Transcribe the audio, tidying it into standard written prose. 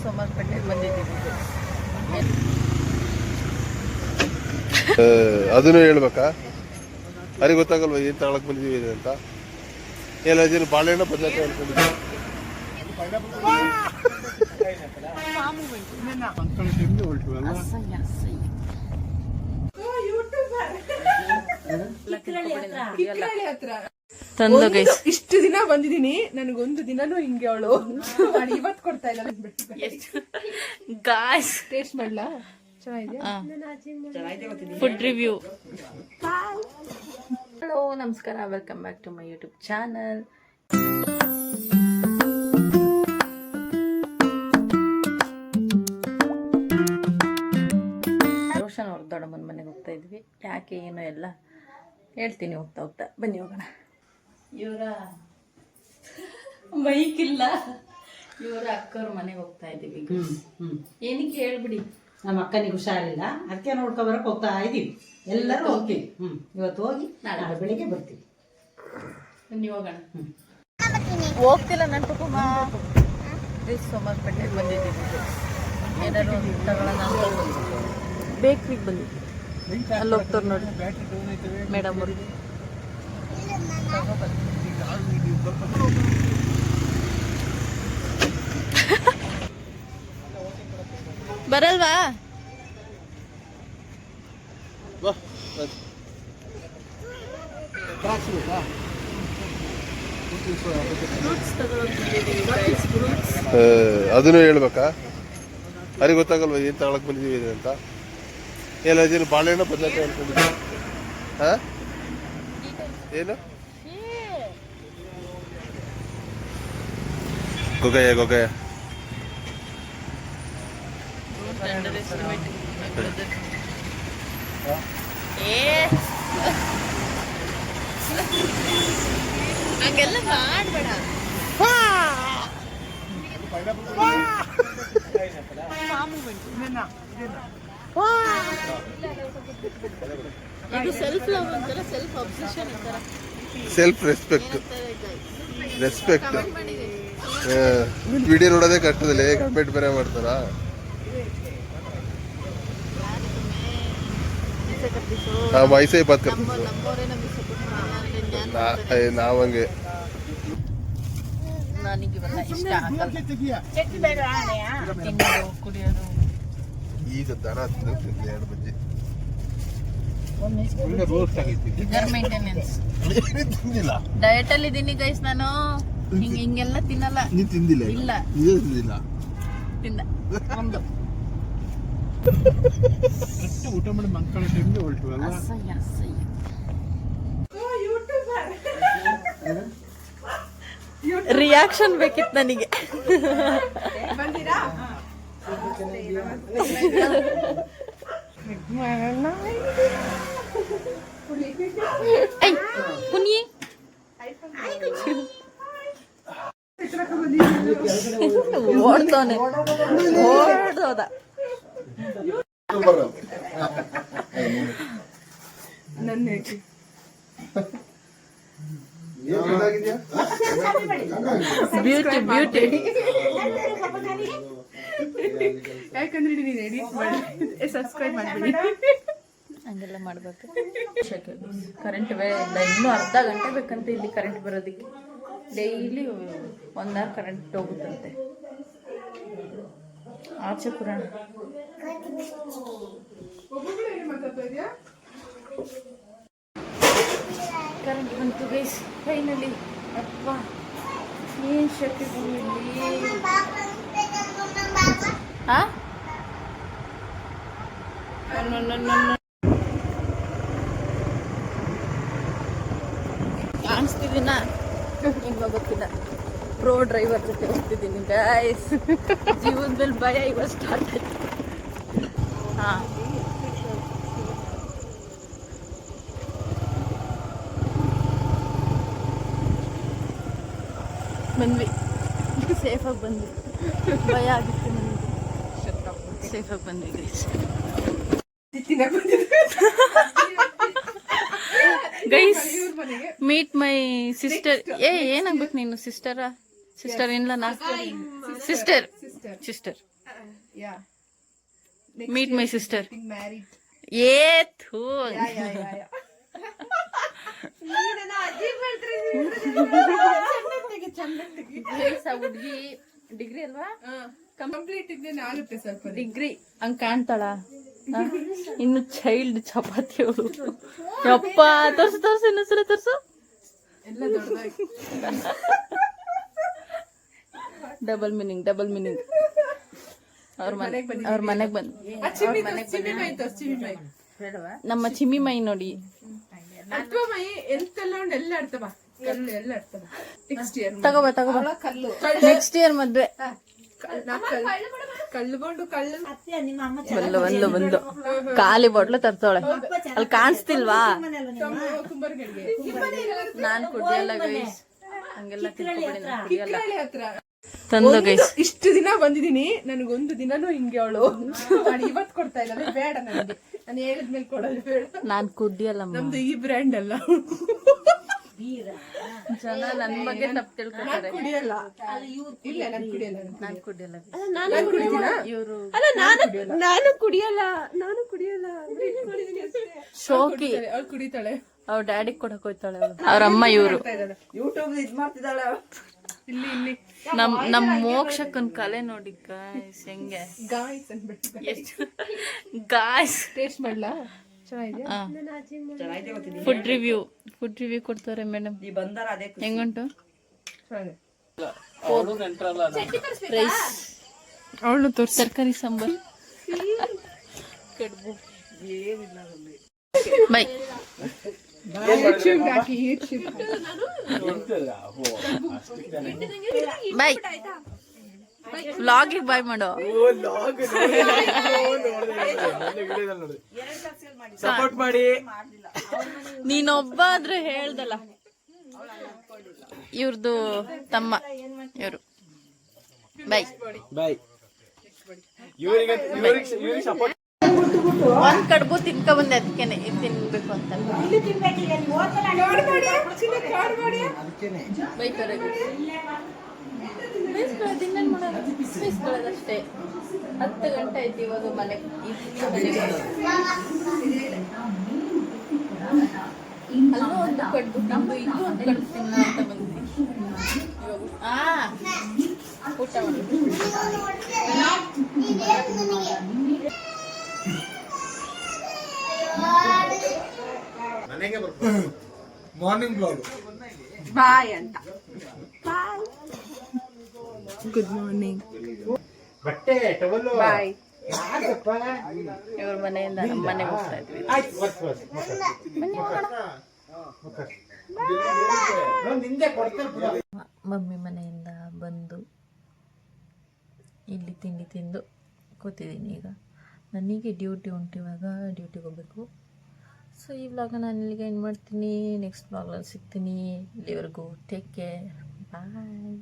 ಸೋಮವಾರಪೇಟೆಗೆ ಬಂದಿದ್ದೀವಿ. ಅದನ್ನು ಹೇಳ್ಬೇಕಾ? ಅವ್ರಿಗೆ ಗೊತ್ತಾಗಲ್ವ ಏನು ತಗೊಳಕ್ ಬಂದಿದ್ದೀವಿ ಅಂತ? ಎಲ್ಲ ಜನ ಬಾಳೆಹಣ್ಣು ಬದಲಾಯಿಸಿ ಅನ್ಕೊಂಡಿದ್ದೀವಿ. ಇಷ್ಟು ದಿನ ಬಂದಿದ್ದೀನಿ, ನನಗೊಂದು ದಿನನೂ ಹಿಂಗೆ ಅವಳು ಇವತ್ತು ಕೊಡ್ತಾ ಇಲ್ಲ. ಗಾಯ್ಸ್ ಟೇಸ್ಟ್ ಮಾಡ್ಲಾ? ಚೆನ್ನಾಗಿದೆ. Food review. ಹಲೋ ನಮಸ್ಕಾರ, welcome back to my YouTube channel. Roshan ಅವ್ರ ದೊಡ್ಡಮ್ಮನ ಮನೆಗೆ ಹೋಗ್ತಾ ಇದ್ವಿ. ಯಾಕೆ ಏನು ಎಲ್ಲ ಹೇಳ್ತೀನಿ ಹೋಗ್ತಾ ಹೋಗ್ತಾ. ಬನ್ನಿ ಹೋಗೋಣ. ಇವರ ಬೈಕ್ ಇಲ್ಲ, ಇವರ ಅಕ್ಕವ್ರ ಮನೆಗೆ ಹೋಗ್ತಾ ಇದ್ದೀವಿ. ಏನಕ್ಕೆ ಹೇಳ್ಬಿಡಿ. ನಮ್ಮ ಅಕ್ಕನಿಗೆ ಹುಷಾರಿಲ್ಲ, ಅದಕ್ಕೆ ನೋಡ್ಕೊಬರಕ್ಕೆ ಹೋಗ್ತಾ ಇದ್ದೀವಿ. ಎಲ್ಲರೂ ಹೋಗ್ತೀವಿ. ಇವತ್ತು ಹೋಗಿ ನಾಳೆ ಬೆಳಿಗ್ಗೆ ಬರ್ತೀವಿ. ಬನ್ನಿ ಹೋಗೋಣ. ಹೋಗ್ತಿಲ್ಲ ನನ್ನ ಕುಟುಂಬ. ಸೋಮವಾರಪೇಟೆಗೆ ಬಂದಿದ್ದೀವಿ. ಏನಾದ್ರು ತಗೊಳ್ಳೋಣ ಅಂತ ಬೇಕ್ರಿಗೆ ಬಂದಿದ್ವಿ. ಅಲ್ಲಿ ಹೋಗ್ತಾರೆ ನೋಡಿ ಮೇಡಮ್ ಅವರು. ಬರಲ್ವಾ? ಅದನ್ನು ಹೇಳ್ಬೇಕಾ? ಅವ್ರಿಗೆ ಗೊತ್ತಾಗಲ್ವ ಏನು ತಗೊಳಕ್ ಬಂದಿದ್ದೀವಿ ಅಂತ? ಎಲ್ಲ ಜನ ಬಾಳೆಹಣ್ಣು ಬದಲಾಯಿಸಿ ಅನ್ಕೊಂಡಿದ್ದೀವಿ. ಏನು ಗೊಗಯ್ಯ ಗೊಗಯ್ಯ ಹಂಗೆಲ್ಲ ಮಾಡ್ಬೇಡ. ಇದು ಸೆಲ್ಫ್ ಲವ್ ಅಂತಾರ, ಸೆಲ್ಫ್ ಅಬ್ಸೆಷನ್ ಅಂತಾರ, ಸೆಲ್ಫ್ ರೆಸ್ಪೆಕ್ಟ್. ವಿಡಿಯೋ ನೋಡೋದೇ ಕಷ್ಟದಲ್ಲಿ ಕಮೆಂಟ್ ಬೇರೆ ಮಾಡ್ತಾರ. ವಯಸ್ಸೇ ಬಾತ್ ನಾವಂಗೆ ನನಗಿವೆಲ್ಲ ಇಷ್ಟ ಆಗಲ್ಲ. ಕುಡಿಯೋದು ಈಗ ದನ ತಿಂದಿಲ್ಲ 2 ಬಜ್ಜಿ. ಮೇಂಟೆನೆನ್ಸ್ ಡಯಟ್ ಅಲ್ಲಿ ಇದೀನಿ ಗೈಸ್. ನಾನು ಹಿಂಗೆಲ್ಲ ತಿನ್ನಲ್ಲ. ತಿಂದಿಲ್ಲ? ಇಲ್ಲ ತಿಂದ ಒಂದು ಊಟ ಮಾಡಿ ಮಕ್ಕಳ ಟೈಮ್ಗೆ ಹೊರಟುವಲ್ಲ. ರಿಯಾಕ್ಷನ್ ಬೇಕಿತ್ತು ನನಗೆ. ಪುನಿ ಓಡ್ತವನೆ, ಓಡ್ದೋದ. Beauty beauty. ಯಾಕಂದ್ರೆ ನೀನು ಎಡಿಟ್ ಮಾಡಿ ಸಬ್ಸ್ಕ್ರೈಬ್ ಮಾಡ್ಬಿಡಿ. ಹಂಗೆಲ್ಲ ಮಾಡ್ಬೇಕು. ಕರೆಂಟ್ ಇಲ್ಲ, ಇನ್ನೂ ಅರ್ಧ ಗಂಟೆ ಬೇಕಂತ ಇಲ್ಲಿ ಕರೆಂಟ್ ಬರೋದಕ್ಕೆ. ಡೈಲಿ 1 ಅವರ್ ಕರೆಂಟ್ ಹೋಗುತ್ತಂತೆ. ಆಚೆ ಪುರಾಣ ಕರೆಂಟ್ ಬಂತು ಗೈಸ್ ಫೈನಲಿ. ಅಪ್ಪ ಏನು ಶಕ್ತಿ ಬಂದಿಲ್ಲಿ. ಕಾಣಿಸ್ತಿದ್ದೀನ ಹೆಂಗೋ ಗೊತ್ತಿಲ್ಲ. ಪ್ರೋ ಡ್ರೈವರ್ ಜೊತೆ ಹೋಗ್ತಿದ್ದೀನಿ ಗೈಸ್. ಜೀವನ ಮೇಲೆ ಭಯ ಇವಾಗ ಸ್ಟಾರ್ಟ್ ಆಯ್ತು. ಬಂದ್ವಿ, ಸೇಫಾಗಿ ಬಂದ್ವಿ. ಭಯ ಆಗಿತ್ತು ನನಗೆ. ಸೇಫಾಗಿ ಬಂದ್ವಿ guys. Guys meet my sister. ಏನಾಗ್ಬೇಕು ನೀನು? ಸಿಸ್ಟರ್ ಇನ್ಲನಾ? Sister sister. Yeah. Meet my sister. Getting married. Yeah, thoo. Yeah. ಹುಡುಗಿ ಡಿಗ್ರಿ ಅಲ್ವಾ? ಕಂಪ್ಲೀಟ್ ಇದ್ದೇನೆ ಆಗುತ್ತೆ ಸ್ವಲ್ಪ. ಡಿಗ್ರಿ ಹಂಗ್ ಕಾಣ್ತಾಳ. ಇನ್ನು ಚೈಲ್ಡ್ ಚಪಾತಿ ಅವಳು. ಯಪ್ಪ ತೋರ್ಸು ಇನ್ನೊಂದ್ಸಲ ತೋರ್ಸು. ಎಲ್ಲ ದೊಡ್ಡದಾಗಿ. Double meaning. ಅವ್ರ ಮನೆಗ್ ಬಂದು ನಮ್ಮ ಚಿಮ್ಮಿ ಮೈ ನೋಡಿ. ಮೈ ಎಂತೆಲ್ಲ ಉಂಡು ಎಲ್ಲ ಆಡ್ತವ ಕಲ್ಲು ಎಲ್ಲ ಆಡ್ತವ. ನೆಕ್ಸ್ಟ್ ಇಯರ್ ತಗೋಬ ಕಲ್ಲು. ನೆಕ್ಸ್ಟ್ ಇಯರ್ ಮದ್ವೆ. ಕಲ್ಲು ಕೊಂಡು ಕಲ್ಲು. ಒಂದು ಖಾಲಿ ಬಾಟ್ಲು ತರ್ತಾಳೆ. ಅಲ್ಲಿ ಕಾಣಿಸ್ತಿಲ್ವಾ? ಕುಂಬಾರಗಳಿಗೆ ನಾನ್ ಕುಡಿಯಲ್ಲ ಗೈಸ್, ಹಂಗೆಲ್ಲ ಕುಡಿಯಲ್ಲ. ಹತ್ರ ತಂದು ಗೈಸ್ ಇಷ್ಟು ದಿನ ಬಂದಿದೀನಿ, ನನಗೊಂದು ದಿನನೂ ಹಿಂಗೆ ಅವಳು ಇವತ್ತು ಕೊಡ್ತಾ ಇಲ್ಲ. ಬೇಡ ನನಗೆ, ನಾನು ಹೇಳಿದ್ಮೇಲೆ ಕೊಡಲ್ಲ. ಬೇಡ, ನಾನ್ ಕುಡಿಯಲ್ಲ. ನಮ್ದು ಈ ಬ್ರ್ಯಾಂಡ್ ಅಲ್ಲ. ಜನ ನನ್ ಬಗ್ಗೆ ತಪ್ಪು ತಿಳ್ಕೊತಾರೆ. ಕುಡಿಯಲ್ಲ. ಇಲ್ಲ ನಾನು ಕುಡಿಯಲ್ಲ. ನಾನ್ ಕುಡಿಯಲ್ಲ. ಇವರು ನಾನು ಕುಡಿಯಲ್ಲ ಶೋಕಿ ಅವ್ಳು ಕುಡಿತಾಳೆ. ಅವ್ರ ಡ್ಯಾಡಿ ಕೊಡಕ್ ಹೋಯ್ತಾಳೆ. ಅವ್ರ ಅಮ್ಮ ಇವ್ರು ಯೂಟ್ಯೂಬ್ ಇದ್ ಮಾಡ್ತಿದ್ದಾಳೆ. ಇಲ್ಲಿ ನಮ್ ಮೋಕ್ಷಕ್ಕನ್ ಕಲೆ ನೋಡಿ ಗಾಯ್ಸ್, ಹೆಂಗೆ ಗಾಯ್ಸ್ ಅನ್ಬಿಟ್ಟು ಗಾಯ್ಸ್. ಟೇಸ್ಟ್ ಮಾಡ್ಲಾ? ಚೆನ್ನಾಗಿದೆ. ಫುಡ್ ರಿವ್ಯೂ ಕೊಡ್ತಾರೆ ಮೇಡಮ್. ಬಂದಾರ ಅದೇ ಹೆಂಗುಂಟು? ಚೆನ್ನಾಗಿದೆ. ರೈಸ್, ಅವಳು ತೋರ್ಸಿ. ತರಕಾರಿ ಸಾಂಬಾರ್, ಕಡುಬು. Bye bye. ವ್ಲಾಗಿಗೆ ಬಾಯ್ ಮಾಡೋ. ಸಪೋರ್ಟ್ ಮಾಡಿ. ನೀನೊಬ್ಬ ಆದ್ರೆ ಹೇಳ್ದಲ್ಲ. ಇವ್ರದ್ದು ತಮ್ಮ ಇವರು. ಬಾಯ್ ಬಾಯ್. ಇವ್ರಿಗೆ ಸಪೋರ್ಟ್. ಒಂದ್ ಕಡುಬು ತಿನ್ಕ ಬಂದೆ, ಅದಕ್ಕೇನೆ ಇದು ತಿನ್ಬೇಕು ಅಂತ ಬೈತಾರೆ. ಬೈಸ್ಕೊಳ್ಳೋದಷ್ಟೇ. 10 ಗಂಟೆ ಆಯ್ತು ಇವಾಗ ಮನೆಗೆ. ಅಲ್ಲೂ ಒಂದು ಕಡುಬು ತಿಂದು ಇಲ್ಲೂ ಒಂದು ಕಡುಬು ತಿನ್ನ ಅಂತ ಬಂದ್ವಿ. ಊಟ ಮಾರ್ನಿಂಗ್ ಬ್ಲಾಗ್. ಬಾಯ್ ಅಂತ. Good morning. ಬಟ್ಟೆ ಟವಲ್ ಬಾಯ್. ಇವ್ರ ಮನೆಯಿಂದ ನಮ್ಮ ಮನೆಗೆ ಹೋಗ್ತಾ ಇದ್ವಿ. ಮಮ್ಮಿ ಮನೆಯಿಂದ ಬಂದು ಇಲ್ಲಿ ತಿಂಡಿ ತಿಂದು ಕೂತಿದ್ದೀನಿ. ಈಗ ನನಗೆ ಡ್ಯೂಟಿ ಉಂಟು, ಇವಾಗ ಡ್ಯೂಟಿಗೆ ಹೋಗ್ಬೇಕು. ಸೊ ಈ ವ್ಲಾಗ್ನ ನಾನು ಇಲ್ಲಿಗೆ ಏನು ಮಾಡ್ತೀನಿ. ನೆಕ್ಸ್ಟ್ ವ್ಲಾಗ್ನಲ್ಲಿ ಸಿಗ್ತೀನಿ. ಇಲ್ಲಿವರೆಗೂ ಟೇಕ್ ಕೇರ್, ಬಾಯ್.